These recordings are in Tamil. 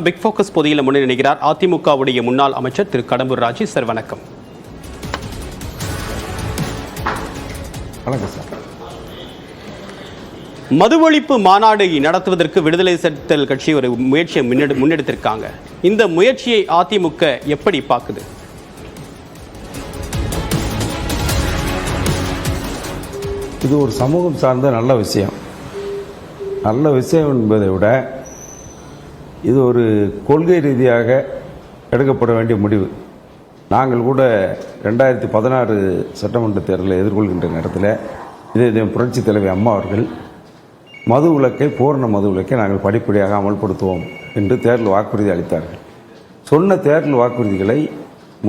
பிக் ஃபோக்கஸ் பொதியில் முன்னே நினைக்கிறார் அதிமுகவுடைய முன்னாள் அமைச்சர் திரு கடம்பூர் ராஜு. சார் வணக்கம். வணக்கம் சார். மது ஒழிப்பு மாநாடு நடத்துவதற்கு விடுதலை சிறுத்தைகள் கட்சி ஒரு முயற்சியை முன்னெடுத்திருக்காங்க. இந்த முயற்சியை அதிமுக எப்படி பார்க்குது? இது ஒரு சமூகம் சார்ந்த நல்ல விஷயம். நல்ல விஷயம் என்பதை விட இது ஒரு கொள்கை ரீதியாக எடுக்கப்பட வேண்டிய முடிவு. நாங்கள் கூட 2016 சட்டமன்ற தேர்தலை எதிர்கொள்கின்ற நேரத்தில் இதே புரட்சி தலைவி அம்மா அவர்கள் மது விலக்கை, பூரண மது விலக்கை நாங்கள் படிப்படியாக அமல்படுத்துவோம் என்று தேர்தல் வாக்குறுதி அளித்தார்கள். சொன்ன தேர்தல் வாக்குறுதிகளை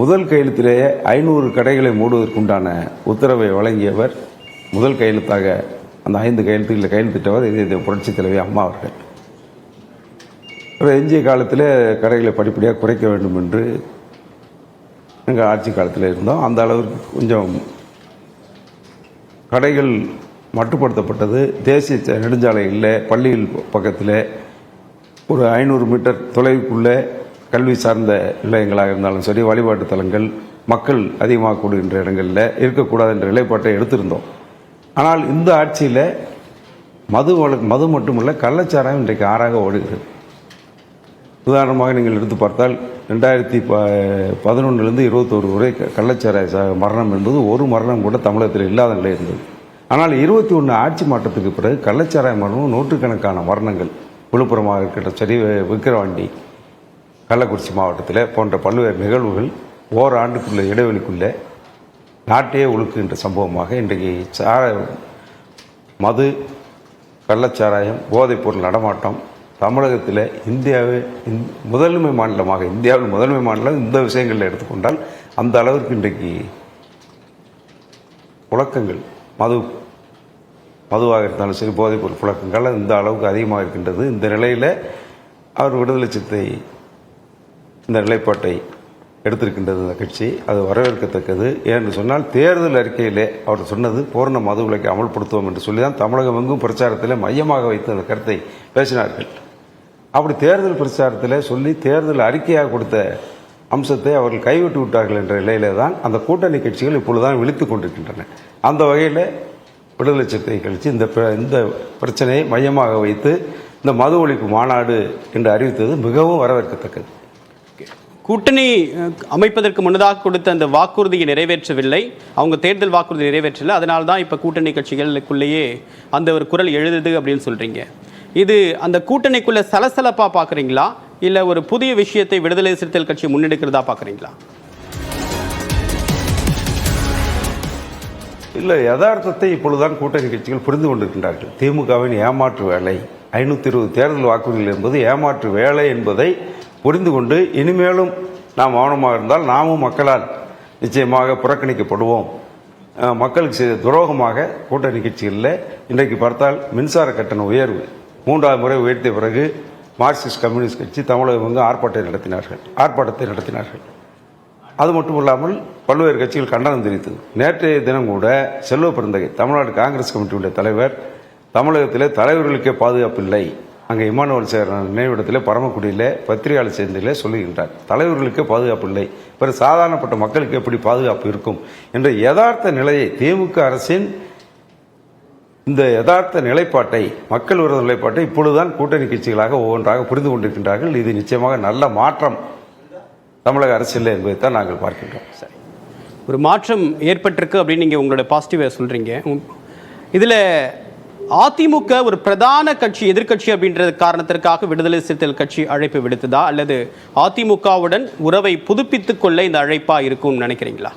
முதல் கையெழுத்திலேயே 500 கடைகளை மூடுவதற்குண்டான உத்தரவை வழங்கியவர், முதல் கையெழுத்தாக அந்த 5 கையெழுத்துக்களில் கையெழுத்திட்டவர் இதே புரட்சி தலைவி அம்மா அவர்கள். எஞ்சிய காலத்தில் கடைகளை படிப்படியாக குறைக்க வேண்டும் என்று எங்கள் ஆட்சி காலத்தில் இருந்தோம். அந்த அளவிற்கு கொஞ்சம் கடைகள் மட்டுப்படுத்தப்பட்டது. தேசிய நெடுஞ்சாலை இல்லை, பள்ளிகள் பக்கத்தில் ஒரு 500 மீட்டர் தொலைவுக்குள்ளே கல்வி சார்ந்த நிலையங்களாக இருந்தாலும் சரி, வழிபாட்டு தலங்கள், மக்கள் அதிகமாக கூடுகின்ற இடங்களில் இருக்கக்கூடாது என்ற நிலைப்பாட்டை எடுத்திருந்தோம். ஆனால் இந்த ஆட்சியில் மது மட்டுமல்ல, கள்ளச்சாராயம் இன்றைக்கு ஆறாக ஓடுகிறது. உதாரணமாக நீங்கள் எடுத்து பார்த்தால் 2011 21 வரை கள்ளச்சாராய மரணம் என்பது ஒரு மரணம் கூட தமிழகத்தில் இல்லாத நிலை இருந்தது. ஆனால் 21 ஆட்சி மாற்றத்துக்கு பிறகு கள்ளச்சாராய மரணம் நூற்றுக்கணக்கான மரணங்கள், விழுப்புரமாக இருக்கட்டும் சரி, விக்கிரவாண்டி, கள்ளக்குறிச்சி மாவட்டத்தில் போன்ற பல்வேறு நிகழ்வுகள் ஓராண்டுக்குள்ள இடைவெளிக்குள்ளே நாட்டையே ஒழுக்குகின்ற சம்பவமாக இன்றைக்கு மது, கள்ளச்சாராயம், போதைப்பொருள் நடமாட்டம் தமிழகத்தில் முதன்மை மாநிலமாக, இந்தியாவில் முதன்மை மாநிலம் இந்த விஷயங்களில் எடுத்துக்கொண்டால் அந்த அளவிற்கு இன்றைக்கு புழக்கங்கள், மதுவாக இருந்தாலும் சரி, போதைப்பொருள் புழக்கங்கள் இந்த அளவுக்கு அதிகமாக இருக்கின்றது. இந்த நிலையில் அவர் விடுதலை சிறுத்தை இந்த நிலைப்பாட்டை எடுத்திருக்கின்றது இந்த கட்சி. அது வரவேற்கத்தக்கது. ஏன்னு சொன்னால் தேர்தல் அறிக்கையிலே அவர் சொன்னது பூரண மது விலக்கை அமல்படுத்துவோம் என்று சொல்லி தான் தமிழகம் எங்கும் பிரச்சாரத்தில் மையமாக வைத்து அந்த கருத்தை பேசினார்கள். அப்படி தேர்தல் பிரச்சாரத்தில் சொல்லி தேர்தல் அறிக்கையாக கொடுத்த அம்சத்தை அவர்கள் கைவிட்டு விட்டார்கள் என்ற நிலையில தான் அந்த கூட்டணி கட்சிகள் இப்பொழுதுதான் விழித்துக் கொண்டிருக்கின்றன. அந்த வகையில் விடுதலை சிறுத்தை கட்சி இந்த பிரச்சனையை மையமாக வைத்து இந்த மது ஒழிப்பு மாநாடு என்று அறிவித்தது மிகவும் வரவேற்கத்தக்கது. கூட்டணி அமைப்பதற்கு முன்னதாக கொடுத்த அந்த வாக்குறுதியை நிறைவேற்றவில்லை, அவங்க தேர்தல் வாக்குறுதி நிறைவேற்றலை. அதனால தான் இப்போ கூட்டணி கட்சிகளுக்குள்ளேயே அந்த ஒரு குரல் எழுதுது அப்படின்னு சொல்கிறீங்க. இது அந்த கூட்டணிக்குள்ளே சலசலப்பாக பார்க்குறீங்களா, இல்லை ஒரு புதிய விஷயத்தை விடுதலை சிறுத்தைகள் கட்சி முன்னெடுக்கிறதா பார்க்குறீங்களா? இல்லை, யதார்த்தத்தை இப்பொழுதுதான் கூட்டணி கட்சிகள் புரிந்து கொண்டிருக்கின்றார்கள். திமுகவின் ஏமாற்று வேலை, 520 தேர்தல் வாக்குறுதிகள் என்பது ஏமாற்று வேலை என்பதை புரிந்து கொண்டு இனிமேலும் நாம் மௌனமாக இருந்தால் நாமும் மக்களால் நிச்சயமாக புறக்கணிக்கப்படுவோம். மக்களுக்கு செய்த துரோகமாக கூட்டணி கட்சிகளில் இன்றைக்கு பார்த்தால் மின்சார கட்டண உயர்வு 3வது முறை உயர்த்திய பிறகு மார்க்சிஸ்ட் கம்யூனிஸ்ட் கட்சி தமிழகம் ஆர்ப்பாட்டத்தை நடத்தினார்கள். அது மட்டுமில்லாமல் பல்வேறு கட்சிகள் கண்டனம் தெரிவித்தது. நேற்றைய தினம் கூட செல்வ பெருந்தகை, தமிழ்நாடு காங்கிரஸ் கமிட்டியுடைய தலைவர், தமிழகத்திலே தலைவர்களுக்கே பாதுகாப்பு இல்லை, அங்கே இமானுவல் சேர் நினைவிடத்தில் பரமக்குடியில் பத்திரிகையாளர் சேர்ந்திலே சொல்லுகின்றார், தலைவர்களுக்கே பாதுகாப்பு இல்லை, பிற சாதாரணப்பட்ட மக்களுக்கு எப்படி பாதுகாப்பு இருக்கும் என்ற யதார்த்த நிலையை, திமுக அரசின் இந்த யதார்த்த நிலைப்பாட்டை, மக்கள் விரோத நிலைப்பாட்டை இப்பொழுதுதான் கூட்டணி கட்சிகளாக ஒவ்வொன்றாக புரிந்து கொண்டிருக்கின்றார்கள். இது நிச்சயமாக நல்ல மாற்றம் தமிழக அரசியல் என்பதைத்தான் நாங்கள் பார்க்கின்றோம். சரி, ஒரு மாற்றம் ஏற்பட்டிருக்கு அப்படின்னு நீங்கள் உங்களோட பாசிட்டிவாக சொல்கிறீங்க. இதில் அதிமுக ஒரு பிரதான கட்சி, எதிர்கட்சி அப்படின்றது காரணத்திற்காக விடுதலை சிறுத்தைகள் கட்சி அழைப்பு விடுத்ததா, அல்லது அதிமுகவுடன் உறவை புதுப்பித்துக் கொள்ள இந்த அழைப்பா இருக்கும்னு நினைக்கிறீங்களா?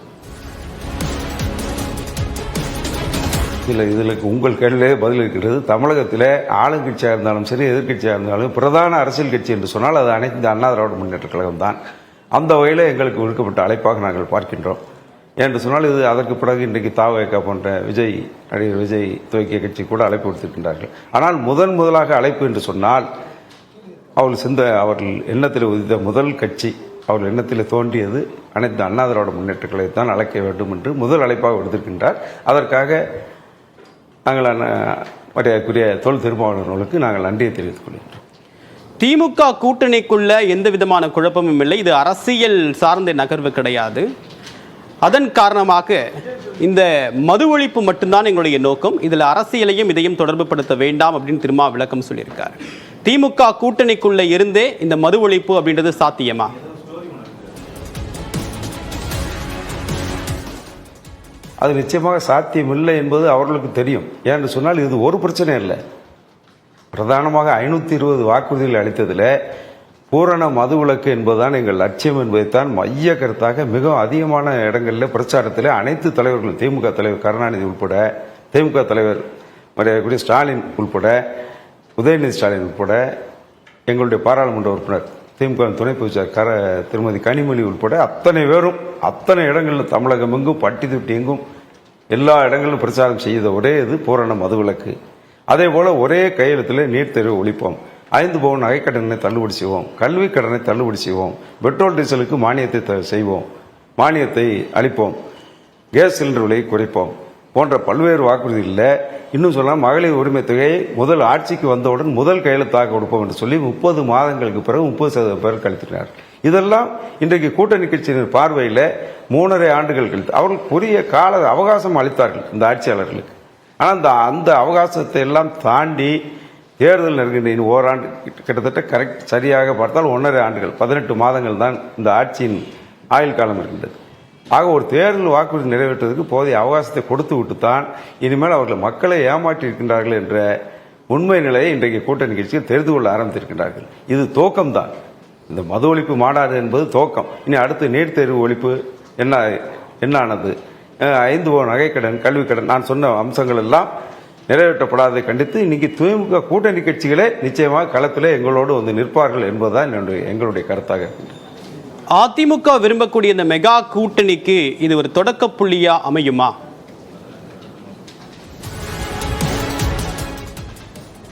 இல்லை, இதில் உங்கள் கேள்வியிலே பதில் இருக்கிறது. தமிழகத்தில் ஆளுங்கட்சியாக இருந்தாலும் சரி, எதிர்கட்சியாக இருந்தாலும் பிரதான அரசியல் கட்சி என்று சொன்னால் அது அனைத்து அண்ணா திராவிட முன்னேற்ற கழகம் தான். அந்த வகையில் எங்களுக்கு விடுக்கப்பட்ட அழைப்பாக நாங்கள் பார்க்கின்றோம். என்று சொன்னால் இது அதற்கு பிறகு இன்றைக்கு தாவேகா போன்ற நடிகர் விஜய் துவக்கிய கட்சி கூட அழைப்பு கொடுத்திருக்கின்றார்கள். ஆனால் முதலாக அழைப்பு என்று சொன்னால் அவர்கள் எண்ணத்தில் உதித்த முதல் கட்சி, அவர்கள் எண்ணத்தில் தோன்றியது அனைத்து அண்ணா திராவிட முன்னேற்ற கழகத்தைத்தான் அழைக்க வேண்டும் என்று முதல் அழைப்பாக விடுத்திருக்கின்றார். அதற்காக நாங்கள் மரியாதைக்குரிய தொல் திருமாவளவர்களுக்கு நாங்கள் நன்றியை தெரிவித்துக் கொள்கின்றோம். திமுக கூட்டணிக்குள்ள எந்த விதமான குழப்பமும் இல்லை. இது அரசியல் சார்ந்த நகர்வு கிடையாது. அதன் காரணமாக இந்த மது ஒழிப்பு மட்டும்தான் எங்களுடைய நோக்கம். இதில் அரசியலையும் இதையும் தொடர்பு படுத்த வேண்டாம் அப்படின்னு திரும்ப விளக்கம் சொல்லியிருக்காரு. திமுக கூட்டணிக்குள்ள இருந்தே இந்த மது ஒழிப்பு அப்படின்றது சாத்தியமா? அது நிச்சயமாக சாத்தியம் இல்லை என்பது அவர்களுக்கு தெரியும். ஏன்னு சொன்னால் இது ஒரு பிரச்சனை இல்லை. பிரதானமாக 520 வாக்குறுதிகள் அளித்ததில் பூரண மதுவிலக்கு என்பதுதான் எங்கள் லட்சியம் என்பதைத்தான் மைய கருத்தாக மிகவும் அதிகமான இடங்களில் பிரச்சாரத்தில் அனைத்து தலைவர்களும், திமுக தலைவர் கருணாநிதி உட்பட, திமுக தலைவர் மரியாதைக்குரிய ஸ்டாலின் உட்பட, உதயநிதி ஸ்டாலின் உட்பட, எங்களுடைய பாராளுமன்ற உறுப்பினர் திமுக துணை பொதுச்செயலாளர் திருமதி கனிமொழி உட்பட அத்தனை பேரும் அத்தனை இடங்களிலும் தமிழகம் எங்கும் பட்டி தொட்டி எங்கும் எல்லா இடங்களிலும் பிரச்சாரம் செய்த ஒரே இது பூரண மதுவிலக்கு. அதே போல ஒரே கையெழுத்தில் நீட் தேர்வு ஒழிப்போம், 5 பவுன் நகைக்கடனை தள்ளுபடி செய்வோம், கல்வி கடனை தள்ளுபடி செய்வோம், பெட்ரோல் டீசலுக்கு மானியத்தை செய்வோம், மானியத்தை அளிப்போம், கேஸ் சிலிண்டர் விலையை குறைப்போம் போன்ற பல்வேறு வாக்குறுதிகளில் இன்னும் சொன்னால் மகளிர் உரிமை தொகையை முதல் ஆட்சிக்கு வந்தவுடன் முதல் கையெழுத்தாக கொடுப்போம் என்று சொல்லி 30 மாதங்களுக்கு பிறகு 30% பேர் கழித்தினார். இதெல்லாம் இன்றைக்கு கூட்டணி கட்சியினர் பார்வையில் 3.5 ஆண்டுகள் கழித்து அவர்களுக்கு உரிய கால அவகாசம் அளித்தார்கள் இந்த ஆட்சியாளர்களுக்கு. ஆனால் அந்த அவகாசத்தை எல்லாம் தாண்டி தேர்தல் நெருங்கின்ற ஓராண்டு கிட்டத்தட்ட கரெக்ட் சரியாக பார்த்தால் 1.5 ஆண்டுகள் 18 மாதங்கள் தான் இந்த ஆட்சியின் ஆயுள் காலம் இருக்கின்றது. ஆக ஒரு தேர்தல் வாக்குறுதி நிறைவேற்றுவதற்கு போதிய அவகாசத்தை கொடுத்து விட்டுத்தான் இனிமேல் அவர்கள் மக்களை ஏமாற்றி இருக்கின்றார்கள் என்ற உண்மை நிலையை இன்றைக்கு கூட்டணி கட்சிகள் தெரிந்து கொள்ள ஆரம்பித்திருக்கின்றார்கள். இது துவக்கம்தான். இந்த மது ஒழிப்பு மாநாடு என்பது துவக்கம். இனி அடுத்து நீட் தேர்வு ஒழிப்பு என்ன ஆனது, 5 பவுன் நகைக்கடன், கல்வி கடன், நான் சொன்ன அம்சங்கள் எல்லாம் நிறைவேற்றப்படாததை கண்டித்து இன்னைக்கு திமுக கூட்டணி கட்சிகளே நிச்சயமாக களத்தில் எங்களோடு வந்து நிற்பார்கள் என்பதுதான் எங்களுடைய கருத்தாக இருக்கின்றது. அதிமுக விரும்பக்கூடிய இந்த மெகா கூட்டணிக்கு இது ஒரு தொடக்க புள்ளியா அமையுமா?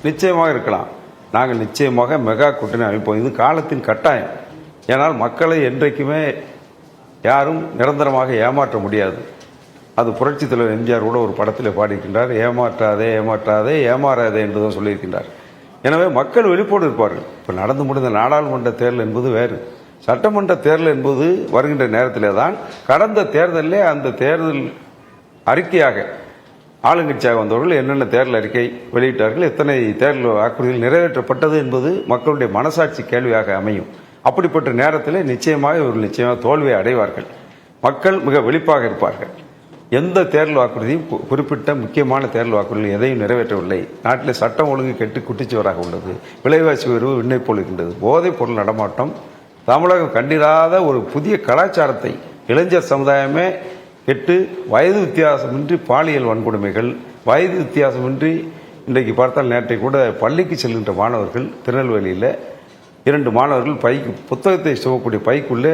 நிச்சயமாக இருக்கலாம். நாங்கள் நிச்சயமாக மெகா கூட்டணி அமைப்போம். இது காலத்தின் கட்டாயம். ஏனால் மக்களை என்றைக்குமே யாரும் நிரந்தரமாக ஏமாற்ற முடியாது. அது புரட்சித் தலைவர் எம்ஜிஆர் கூட ஒரு படத்தில் பாடியிருக்கின்றார், ஏமாற்றாதே ஏமாற்றாதே ஏமாறாதே என்றுதான் சொல்லியிருக்கின்றார். எனவே மக்கள் வெளிப்போடு இருப்பார்கள். இப்போ நடந்து முடிந்த நாடாளுமன்ற தேர்தல் என்பது வேறு, சட்டமன்ற தேர்தல் என்பது வருகின்ற நேரத்திலே தான். கடந்த தேர்தலில் அந்த தேர்தல் அறிக்கையாக ஆளுங்கட்சியாக வந்தவர்கள் என்னென்ன தேர்தல் அறிக்கை வெளியிட்டார்கள், எத்தனை தேர்தல் வாக்குறுதிகள் நிறைவேற்றப்பட்டது என்பது மக்களுடைய மனசாட்சி கேள்வியாக அமையும். அப்படிப்பட்ட நேரத்தில் நிச்சயமாக இவர்கள் தோல்வியை அடைவார்கள். மக்கள் மிக வெளிப்பாக இருப்பார்கள். எந்த தேர்தல் வாக்குறுதியும் குறிப்பிட்ட முக்கியமான தேர்தல் வாக்குறுதிகள் எதையும் நிறைவேற்றவில்லை. நாட்டில் சட்டம் ஒழுங்கு கெட்டு குட்டிச்சுவராக உள்ளது, விலைவாசி உயர்வு விண்ணை போல் இருக்கின்றது, போதைப் பொருள் நடமாட்டம், தமிழகம் கண்டிராத ஒரு புதிய கலாச்சாரத்தை இளைஞர் சமுதாயமே கெட்டு, வயது வித்தியாசமின்றி பாலியல் வன்கொடுமைகள், வயது வித்தியாசமின்றி இன்றைக்கு பார்த்தால் நேற்றை கூட பள்ளிக்கு செல்கின்ற மாணவர்கள் திருநெல்வேலியில் 2 மாணவர்கள் புத்தகத்தை சுமக்கூடிய பைக்குள்ளே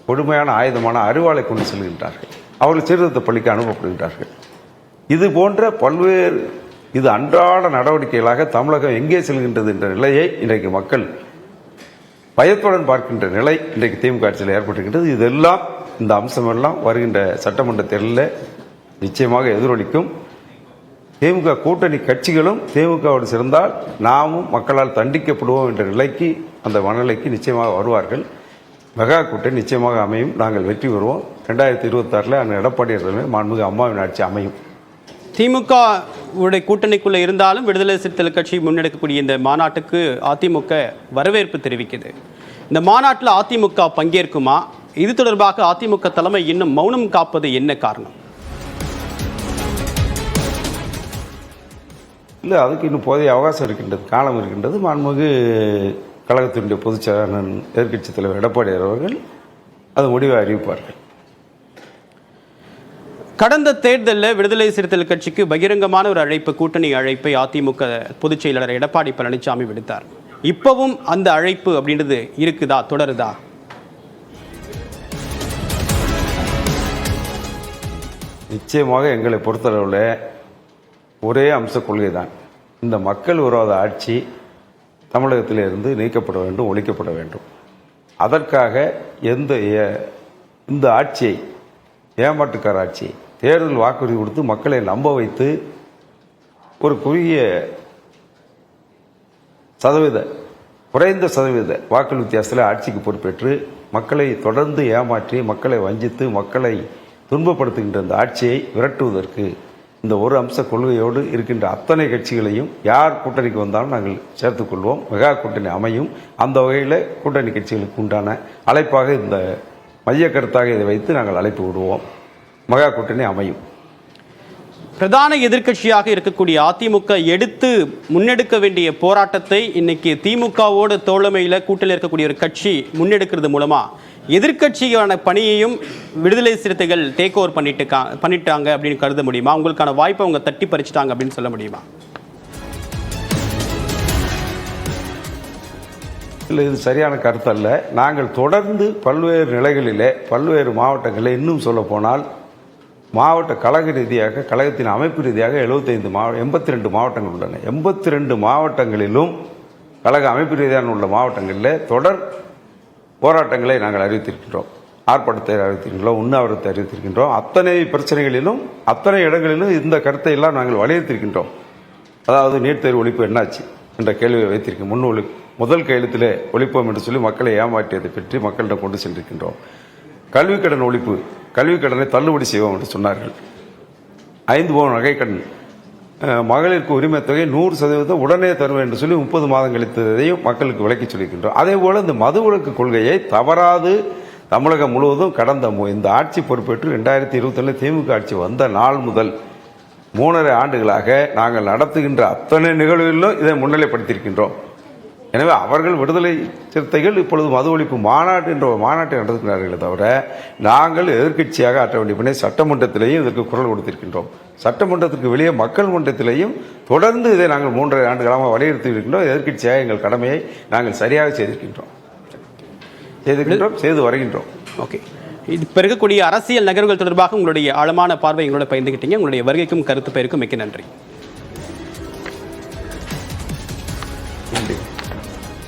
கொடுமையான ஆயுதமான அரிவாளை கொண்டு செல்கின்றார்கள். அவர்கள் சீர்திருத்த பள்ளிக்கு அனுப்பப்படுகின்றார்கள். இது போன்ற பல்வேறு இது அன்றாட நடவடிக்கைகளாக தமிழகம் எங்கே செல்கின்றது என்ற நிலையை இன்றைக்கு மக்கள் பயத்துடன் பார்க்கின்ற நிலை இன்றைக்கு திமுக ஆட்சியில் ஏற்பட்டிருக்கின்றது. இதெல்லாம் இந்த அம்சமெல்லாம் வருகின்ற சட்டமன்ற தேர்தலில் நிச்சயமாக எதிரொலிக்கும். திமுக கூட்டணி கட்சிகளும் திமுகவோடு சேர்ந்தால் நாமும் மக்களால் தண்டிக்கப்படுவோம் என்ற நிலைக்கு, அந்த மனநிலைக்கு நிச்சயமாக வருவார்கள். மெகா கூட்டணி நிச்சயமாக அமையும். நாங்கள் வெற்றி பெறுவோம். 2026 அந்த எடப்பாடி மாண்புமிகு அம்மாவின் ஆட்சி அமையும். திமுக உடைய கூட்டணிக்குள்ள இருந்தாலும் விடுதலை சிறுத்தைகள் கட்சி முன்னெடுக்கக்கூடிய இந்த மாநாட்டுக்கு அதிமுக வரவேற்பு தெரிவிக்குது. இந்த மாநாட்டில் அதிமுக பங்கேற்குமா? இது தொடர்பாக அதிமுக தலைமை இன்னும் மௌனம் காப்பது என்ன காரணம்? இல்லை, அதுக்கு இன்னும் போதிய அவகாசம் இருக்கின்றது, காலம் இருக்கின்றது. மாண்புமிகு கழகத்தினுடைய பொதுச் செயலாளர் எதிர்க்கட்சித் தலைவர் எடப்பாடி அவர்கள் அது முடிவை அறிவிப்பார்கள். கடந்த தேர்தலில் விடுதலை சிறுத்தைகள் கட்சிக்கு பகிரங்கமான ஒரு அழைப்பு, கூட்டணி அழைப்பை அதிமுக பொதுச் செயலாளர் எடப்பாடி பழனிசாமி விடுத்தார். இப்பவும் அந்த அழைப்பு அப்படின்றது இருக்குதா, தொடருதா? நிச்சயமாக எங்களை பொறுத்தளவில் ஒரே அம்ச கொள்கை தான். இந்த மக்கள் விரோத ஆட்சி தமிழகத்திலிருந்து நீக்கப்பட வேண்டும், ஒழிக்கப்பட வேண்டும். அதற்காக இந்த ஆட்சியை, ஏமாற்றுக்கார ஆட்சியை, தேர்தல் வாக்குறுதி கொடுத்து மக்களை நம்ப வைத்து ஒரு குறுகிய சதவீத குறைந்த சதவீத வாக்கு வித்தியாசத்தில் ஆட்சிக்கு பொறுப்பேற்று மக்களை தொடர்ந்து ஏமாற்றி மக்களை வஞ்சித்து மக்களை துன்பப்படுத்துகின்ற இந்த ஆட்சியை விரட்டுவதற்கு இந்த ஒரு அம்ச கொள்கையோடு இருக்கின்ற அத்தனை கட்சிகளையும் யார் கூட்டணிக்கு வந்தாலும் நாங்கள் சேர்த்துக்கொள்வோம். மெகா கூட்டணி அமையும். அந்த வகையில் கூட்டணி கட்சிகளுக்கு உண்டான அழைப்பாக இந்த மைய கருத்தாக இதை வைத்து நாங்கள் அழைப்பு விடுவோம். மெகா கூட்டணி அமையும். பிரதான எதிர்க்கட்சியாக இருக்கக்கூடிய அதிமுக எடுத்து முன்னெடுக்க வேண்டிய போராட்டத்தை இன்னைக்கு திமுகவோடு தோழமையில் கூட்டணியில் இருக்கக்கூடிய ஒரு கட்சி முன்னெடுக்கிறது மூலமா எதிர்க்கட்சியான பணியையும் விடுதலை சிறுத்தைகள் டேக் ஓவர் பண்ணிட்டாங்க அப்படின்னு கருத முடியுமா? உங்களுக்கான வாய்ப்பை அவங்க தட்டி பறிச்சிட்டாங்க அப்படின்னு சொல்ல முடியுமா? இல்லை, இது சரியான கருத்து அல்ல. நாங்கள் தொடர்ந்து பல்வேறு நிலைகளிலே பல்வேறு மாவட்டங்களில் இன்னும் சொல்ல போனால் மாவட்ட கழக ரீதியாக கழகத்தின் அமைப்பு ரீதியாக 82 மாவட்டங்கள் உள்ளன. 82 மாவட்டங்களிலும் கழக அமைப்பு ரீதியான உள்ள மாவட்டங்களில் தொடர் போராட்டங்களை நாங்கள் அறிவித்திருக்கின்றோம். ஆர்ப்பாட்டத்தை அறிவித்திருக்கின்றோம், உண்ணாவிரத்தை அறிவித்திருக்கின்றோம். அத்தனை பிரச்சனைகளிலும் அத்தனை இடங்களிலும் இந்த கருத்தை எல்லாம் நாங்கள் வலியுறுத்தியிருக்கின்றோம். அதாவது நீட் தேர்வு ஒழிப்பு என்னாச்சு என்ற கேள்வியை வைத்திருக்கோம். முதல் கையெழுத்திலே ஒழிப்போம் என்று சொல்லி மக்களை ஏமாற்றியதை பற்றி மக்களிடம் கொண்டு சென்றிருக்கின்றோம். கல்விக் கடன் ஒழிப்பு, கல்விக் கடனை தள்ளுபடி செய்வோம் என்று சொன்னார்கள். 5 பவுன் நகைக்கடன், மகளிருக்கு உரிமை தொகை 100% உடனே தருவேன் என்று சொல்லி 30 மாதம் கழித்ததையும் மக்களுக்கு விளக்கி சொல்லியிருக்கின்றோம். அதே போல இந்த மதுவிலக்கு கொள்கையை தவறாது தமிழகம் முழுவதும் கடந்த இந்த ஆட்சி பொறுப்பேற்று 2021 திமுக ஆட்சி வந்த நாள் முதல் 3.5 ஆண்டுகளாக நாங்கள் நடத்துகின்ற அத்தனை நிகழ்வுகளிலும் இதை முன்னிலைப்படுத்தியிருக்கின்றோம். எனவே அவர்கள் விடுதலை சிறுத்தைகள் இப்பொழுது மது ஒழிப்பு மாநாட்டு என்ற ஒரு மாநாட்டை நடத்துகிறார்களே தவிர நாங்கள் எதிர்க்கட்சியாக ஆற்ற வேண்டிய பணி சட்டமன்றத்திலேயும் இதற்கு குரல் கொடுத்திருக்கின்றோம். சட்டமன்றத்திற்கு வெளியே மக்கள் மன்றத்திலேயும் தொடர்ந்து இதை நாங்கள் 3.5 ஆண்டுகளாக வலியுறுத்தி இருக்கின்றோம். எதிர்க்கட்சியாக எங்கள் கடமையை நாங்கள் சரியாக செய்து வருகின்றோம். ஓகே, இது பிறகக்கூடிய அரசியல் நகர்வுகள் தொடர்பாக உங்களுடைய ஆழமான பார்வை எங்களோட பகிர்ந்துக்கிட்டீங்க. உங்களுடைய வருகைக்கும் கருத்து பெயருக்கும் மிக்க நன்றி. நன்றி.